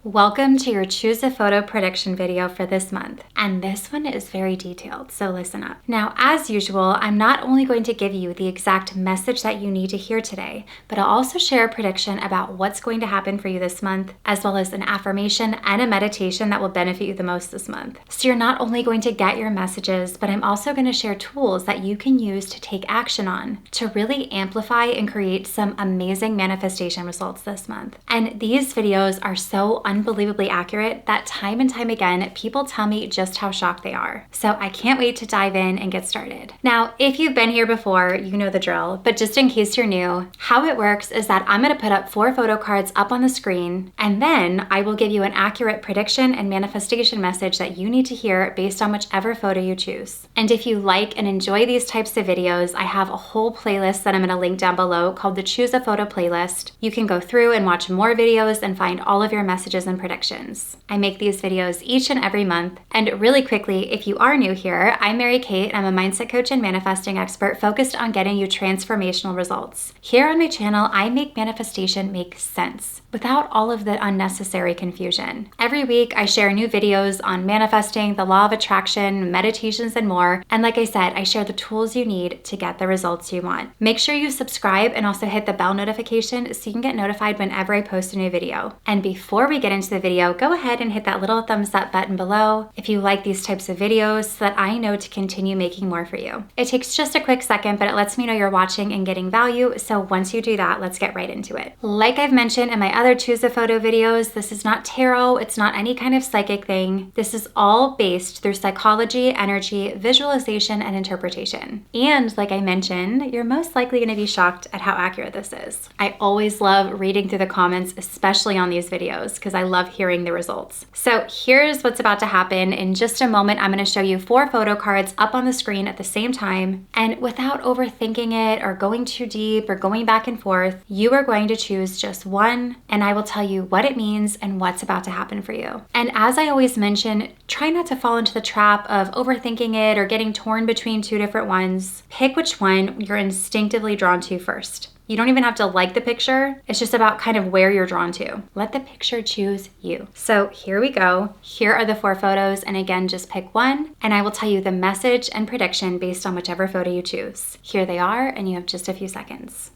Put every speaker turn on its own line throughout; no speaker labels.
Welcome to your Choose a Photo prediction video for this month. And this one is very detailed, so listen up. Now, as usual, I'm not only going to give you the exact message that you need to hear today, but I'll also share a prediction about what's going to happen for you this month, as well as an affirmation and a meditation that will benefit you the most this month. So you're not only going to get your messages, but I'm also going to share tools that you can use to take action on to really amplify and create some amazing manifestation results this month. And these videos are so unbelievably accurate that time and time again, people tell me just how shocked they are. So I can't wait to dive in and get started. Now, if you've been here before, you know the drill, but just in case you're new, how it works is that I'm gonna put up 4 photo cards up on the screen, and then I will give you an accurate prediction and manifestation message that you need to hear based on whichever photo you choose. And if you like and enjoy these types of videos, I have a whole playlist that I'm gonna link down below called the Choose a Photo playlist. You can go through and watch more videos and find all of your messages and predictions. I make these videos each and every month. And really quickly, if you are new here, I'm Mary Kate. I'm a mindset coach and manifesting expert focused on getting you transformational results. Here on my channel, I make manifestation make sense without all of the unnecessary confusion. Every week, I share new videos on manifesting, the law of attraction, meditations, and more. And like I said, I share the tools you need to get the results you want. Make sure you subscribe and also hit the bell notification so you can get notified whenever I post a new video. And before we get into the video, go ahead and hit that little thumbs up button below if you like these types of videos so that I know to continue making more for you. It takes just a quick second, but it lets me know you're watching and getting value. So once you do that, let's get right into it. Like I've mentioned in my other Choose a Photo videos, this is not tarot, it's not any kind of psychic thing. This is all based through psychology, energy, visualization, and interpretation. And like I mentioned, you're most likely going to be shocked at how accurate this is. I always love reading through the comments, especially on these videos, because I love hearing the results. So here's what's about to happen. In just a moment, I'm going to show you 4 photo cards up on the screen at the same time. And without overthinking it or going too deep or going back and forth, you are going to choose just one, and I will tell you what it means and what's about to happen for you. And as I always mention, try not to fall into the trap of overthinking it or getting torn between 2 different ones. Pick which one you're instinctively drawn to first. You don't even have to like the picture. It's just about kind of where you're drawn to. Let the picture choose you. So here we go. Here are the 4 photos. And again, just pick one and I will tell you the message and prediction based on whichever photo you choose. Here they are, and you have just a few seconds.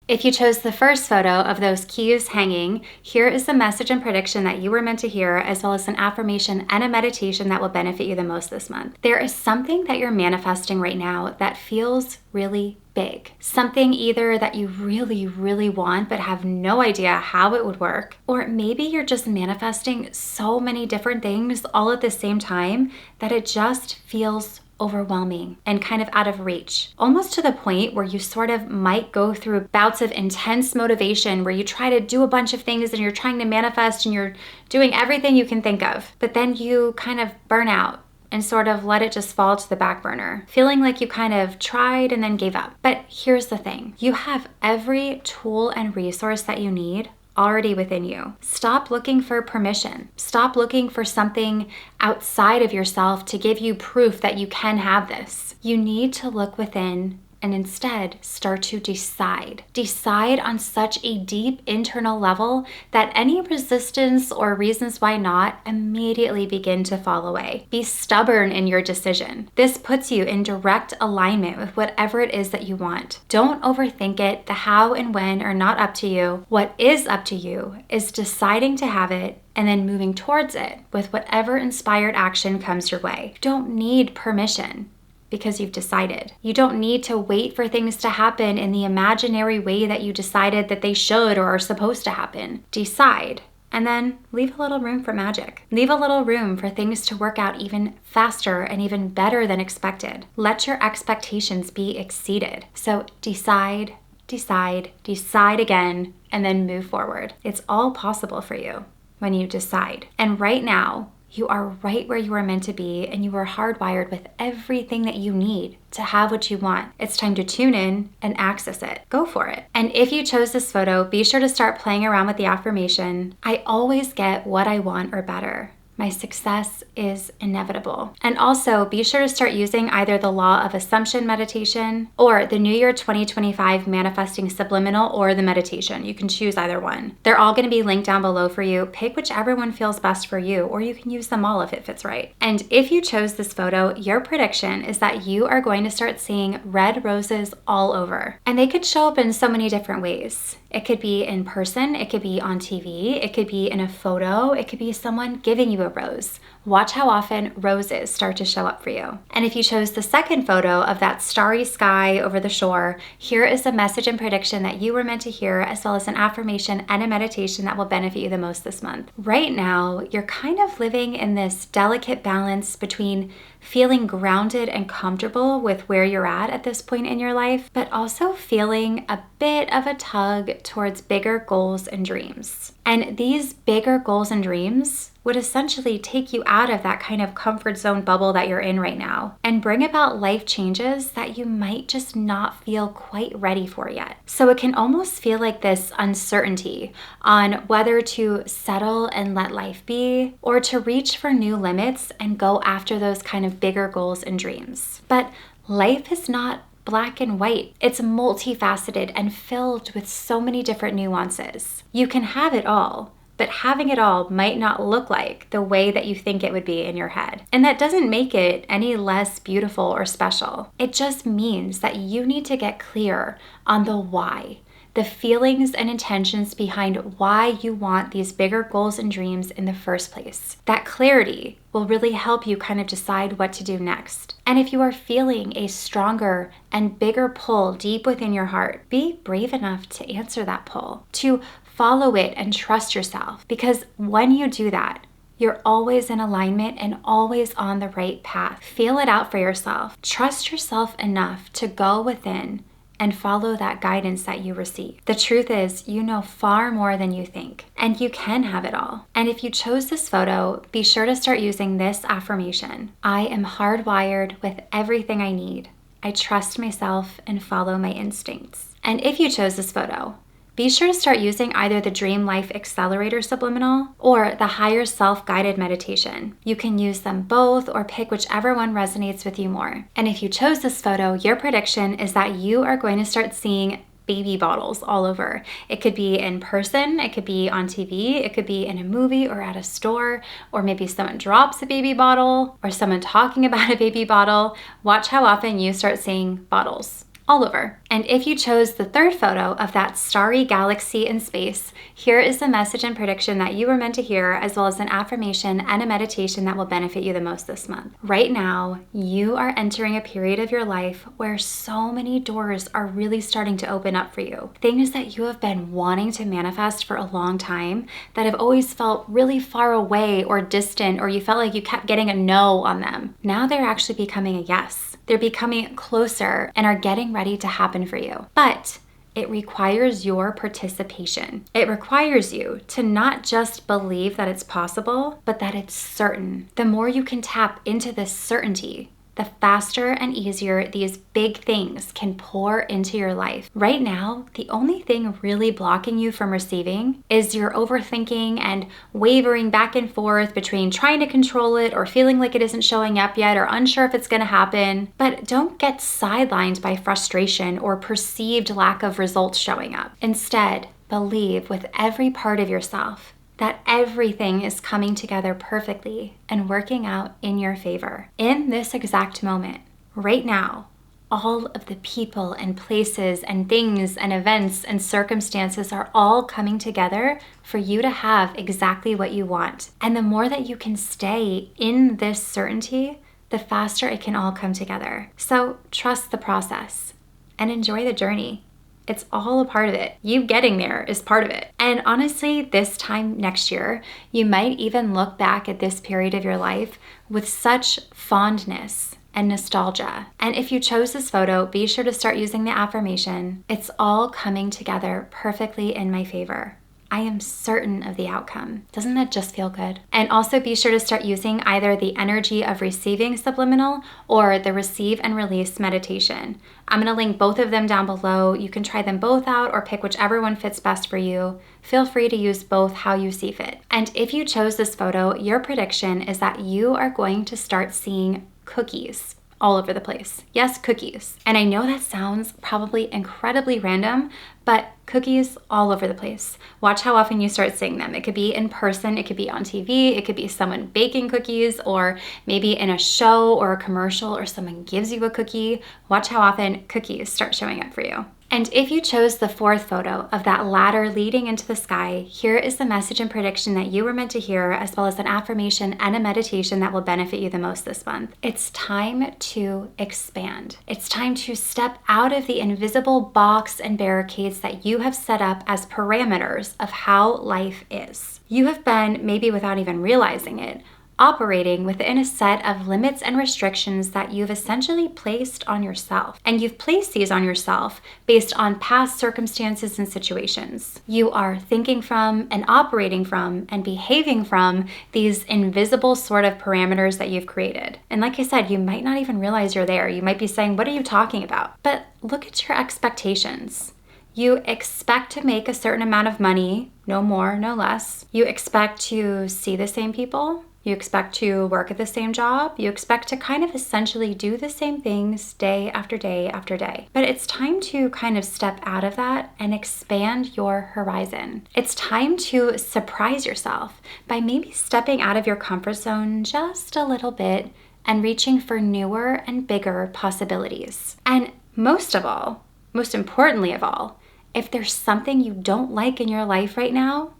If you chose the first photo of those keys hanging, here is the message and prediction that you were meant to hear, as well as an affirmation and a meditation that will benefit you the most this month. There is something that you're manifesting right now that feels really big. Something either that you really, really want but have no idea how it would work, or maybe you're just manifesting so many different things all at the same time that it just feels overwhelming and kind of out of reach, almost to the point where you sort of might go through bouts of intense motivation where you try to do a bunch of things and you're trying to manifest and you're doing everything you can think of, but then you kind of burn out and sort of let it just fall to the back burner, feeling like you kind of tried and then gave up. But here's the thing, you have every tool and resource that you need already within you. Stop looking for permission. Stop looking for something outside of yourself to give you proof that you can have this. You need to look within and instead start to decide. Decide on such a deep internal level that any resistance or reasons why not immediately begin to fall away. Be stubborn in your decision. This puts you in direct alignment with whatever it is that you want. Don't overthink it. The how and when are not up to you. What is up to you is deciding to have it and then moving towards it with whatever inspired action comes your way. You don't need permission, because you've decided. You don't need to wait for things to happen in the imaginary way that you decided that they should or are supposed to happen. Decide, and then leave a little room for magic. Leave a little room for things to work out even faster and even better than expected. Let your expectations be exceeded. So decide, decide, decide again, and then move forward. It's all possible for you when you decide. And right now, you are right where you are meant to be, and you are hardwired with everything that you need to have what you want. It's time to tune in and access it. Go for it. And if you chose this photo, be sure to start playing around with the affirmation, I always get what I want or better. My success is inevitable. And also be sure to start using either the law of assumption meditation or the New Year 2025 manifesting subliminal or the meditation. You can choose either one. They're all going to be linked down below for you. Pick whichever one feels best for you, or you can use them all if it fits right. And if you chose this photo, your prediction is that you are going to start seeing red roses all over. And they could show up in so many different ways. It could be in person, it could be on TV, it could be in a photo, it could be someone giving you a rose. Watch how often roses start to show up for you. And if you chose the second photo of that starry sky over the shore, here is a message and prediction that you were meant to hear, as well as an affirmation and a meditation that will benefit you the most this month. Right now, you're kind of living in this delicate balance between feeling grounded and comfortable with where you're at this point in your life, but also feeling a bit of a tug towards bigger goals and dreams. And these bigger goals and dreams would essentially take you out of that kind of comfort zone bubble that you're in right now and bring about life changes that you might just not feel quite ready for yet. So it can almost feel like this uncertainty on whether to settle and let life be or to reach for new limits and go after those kind of bigger goals and dreams. But life is not black and white. It's multifaceted and filled with so many different nuances. You can have it all, but having it all might not look like the way that you think it would be in your head. And that doesn't make it any less beautiful or special. It just means that you need to get clear on the why, the feelings and intentions behind why you want these bigger goals and dreams in the first place. That clarity will really help you kind of decide what to do next. And if you are feeling a stronger and bigger pull deep within your heart, be brave enough to answer that pull, to follow it and trust yourself. Because when you do that, you're always in alignment and always on the right path. Feel it out for yourself. Trust yourself enough to go within and follow that guidance that you receive. The truth is, you know far more than you think, and you can have it all. And if you chose this photo, be sure to start using this affirmation. I am hardwired with everything I need. I trust myself and follow my instincts. And if you chose this photo, be sure to start using either the Dream Life Accelerator Subliminal or the Higher Self-Guided Meditation. You can use them both or pick whichever one resonates with you more. And if you chose this photo, your prediction is that you are going to start seeing baby bottles all over. It could be in person, it could be on TV, it could be in a movie or at a store, or maybe someone drops a baby bottle or someone talking about a baby bottle. Watch how often you start seeing bottles all over. And if you chose the third photo of that starry galaxy in space, here is the message and prediction that you were meant to hear, as well as an affirmation and a meditation that will benefit you the most this month. Right now, you are entering a period of your life where so many doors are really starting to open up for you. Things that you have been wanting to manifest for a long time that have always felt really far away or distant, or you felt like you kept getting a no on them. Now they're actually becoming a yes. They're becoming closer and are getting ready to happen for you. But it requires your participation. It requires you to not just believe that it's possible, but that it's certain. The more you can tap into this certainty, the faster and easier these big things can pour into your life. Right now, the only thing really blocking you from receiving is your overthinking and wavering back and forth between trying to control it or feeling like it isn't showing up yet or unsure if it's gonna happen. But don't get sidelined by frustration or perceived lack of results showing up. Instead, believe with every part of yourself that everything is coming together perfectly and working out in your favor. In this exact moment, right now, all of the people and places and things and events and circumstances are all coming together for you to have exactly what you want. And the more that you can stay in this certainty, the faster it can all come together. So trust the process and enjoy the journey. It's all a part of it. You getting there is part of it. And honestly, this time next year, you might even look back at this period of your life with such fondness and nostalgia. And if you chose this photo, be sure to start using the affirmation. It's all coming together perfectly in my favor. I am certain of the outcome. Doesn't that just feel good? And also be sure to start using either the energy of receiving subliminal or the receive and release meditation. I'm going to link both of them down below. You can try them both out or pick whichever one fits best for you. Feel free to use both how you see fit. And if you chose this photo, your prediction is that you are going to start seeing cookies all over the place. Yes, cookies. And I know that sounds probably incredibly random, but cookies all over the place. Watch how often you start seeing them. It could be in person, it could be on TV, it could be someone baking cookies, or maybe in a show or a commercial, or someone gives you a cookie. Watch how often cookies start showing up for you. And if you chose the fourth photo of that ladder leading into the sky, here is the message and prediction that you were meant to hear, as well as an affirmation and a meditation that will benefit you the most this month. It's time to expand. It's time to step out of the invisible box and barricades that you have set up as parameters of how life is. You have been, maybe without even realizing it, operating within a set of limits and restrictions that you've essentially placed on yourself. And you've placed these on yourself based on past circumstances and situations. You are thinking from and operating from and behaving from these invisible sort of parameters that you've created. And like I said, you might not even realize you're there. You might be saying, what are you talking about? But look at your expectations. You expect to make a certain amount of money, no more, no less. You expect to see the same people. You expect to work at the same job. You expect to kind of essentially do the same things day after day after day. But it's time to kind of step out of that and expand your horizon. It's time to surprise yourself by maybe stepping out of your comfort zone just a little bit and reaching for newer and bigger possibilities. And most of all, most importantly of all, if there's something you don't like in your life right now,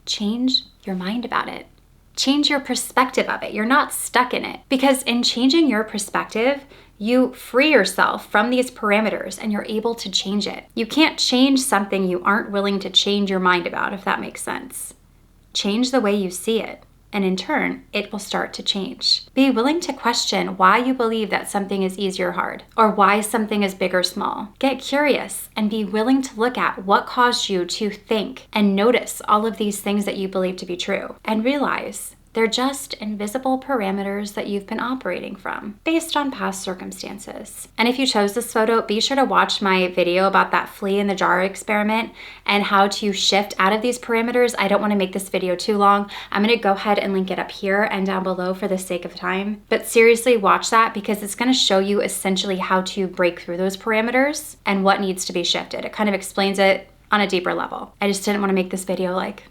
change your mind about it. Change your perspective of it. You're not stuck in it. Because in changing your perspective, you free yourself from these parameters and you're able to change it. You can't change something you aren't willing to change your mind about, if that makes sense. Change the way you see it, and in turn, it will start to change. Be willing to question why you believe that something is easy or hard, or why something is big or small. Get curious and be willing to look at what caused you to think and notice all of these things that you believe to be true, and realize they're just invisible parameters that you've been operating from based on past circumstances. And if you chose this photo, be sure to watch my video about that flea in the jar experiment and how to shift out of these parameters. I don't want to make this video too long. I'm going to go ahead and link it up here and down below for the sake of time. But seriously, watch that because it's going to show you essentially how to break through those parameters and what needs to be shifted. It kind of explains it on a deeper level. I just didn't want to make this video like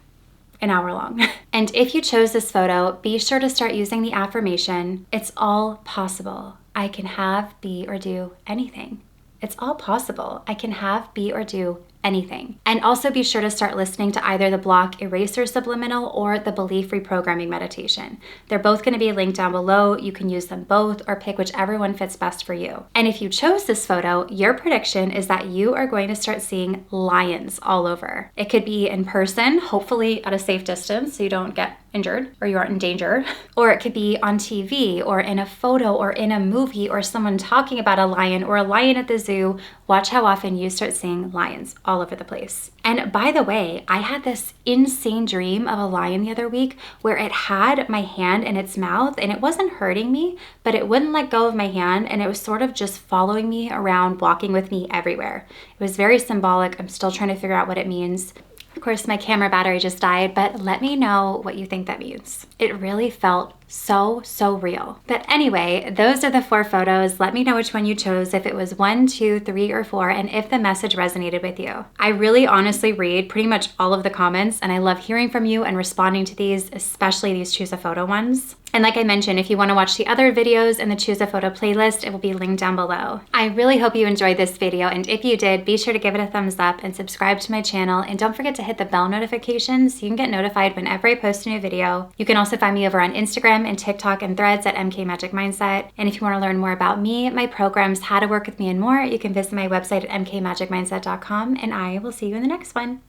an hour long. And if you chose this photo, be sure to start using the affirmation, it's all possible. I can have, be, or do anything. It's all possible. I can have, be, or do anything. And also be sure to start listening to either the block eraser subliminal or the belief reprogramming meditation. They're both going to be linked down below. You can use them both or pick whichever one fits best for you. And if you chose this photo, your prediction is that you are going to start seeing lions all over. It could be in person, hopefully at a safe distance so you don't get injured or you aren't in danger. Or it could be on TV or in a photo or in a movie or someone talking about a lion or a lion at the zoo. Watch how often you start seeing lions all over the place. And by the way, I had this insane dream of a lion the other week where it had my hand in its mouth and it wasn't hurting me, but it wouldn't let go of my hand and it was sort of just following me around, walking with me everywhere. It was very symbolic. I'm still trying to figure out what it means. Of course, my camera battery just died, but let me know what you think that means. It really felt so real. But anyway, those are the 4 photos. Let me know which one you chose, if it was 1, 2, 3, or 4, and if the message resonated with you. I really honestly read pretty much all of the comments, and I love hearing from you and responding to these, especially these choose a photo ones. And like I mentioned, if you want to watch the other videos in the Choose a Photo playlist, it will be linked down below. I really hope you enjoyed this video, and if you did, be sure to give it a thumbs up and subscribe to my channel, and don't forget to hit the bell notification so you can get notified whenever I post a new video. You can also find me over on Instagram and TikTok and Threads at MK Magic Mindset. And if you want to learn more about me, my programs, how to work with me, and more, you can visit my website at mkmagicmindset.com, and I will see you in the next one.